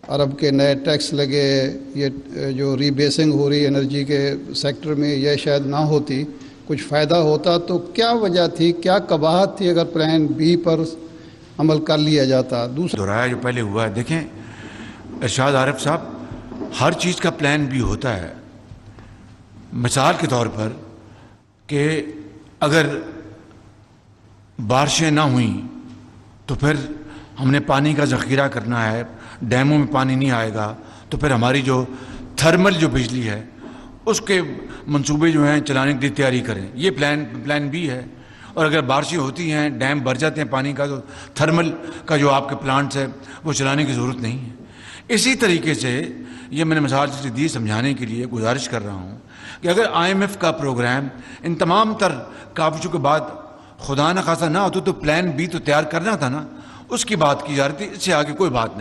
अरब के नए टैक्स लगे, ये जो रीबेसिंग हो रही एनर्जी के सेक्टर में, यह शायद ना होती, कुछ फ़ायदा होता। तो क्या वजह थी, क्या कबाहत थी अगर प्लान बी पर अमल कर लिया जाता? दूसरा दोहराया जो पहले हुआ है, देखें इरशाद आरिफ साहब, हर चीज़ का प्लान बी होता है। मिसाल के तौर पर कि अगर बारिशें ना हुई तो फिर हमने पानी का ज़ख़ीरा करना है, डैमों में पानी नहीं आएगा तो फिर हमारी जो थर्मल जो बिजली है उसके मंसूबे जो हैं चलाने की तैयारी करें, ये प्लान बी है। और अगर बारिशें होती हैं, डैम भर जाते हैं पानी का, तो थर्मल का जो आपके प्लांट्स है वो चलाने की ज़रूरत नहीं है। इसी तरीके से ये मैंने मिसाल से दी समझाने के लिए गुजारिश कर रहा हूँ कि अगर IMF का प्रोग्राम इन तमाम तर काविशों के बाद खुदा न खासा ना होता तो प्लान बी तो तैयार करना था ना, उसकी बात की जा रही थी, इससे आगे कोई बात नहीं।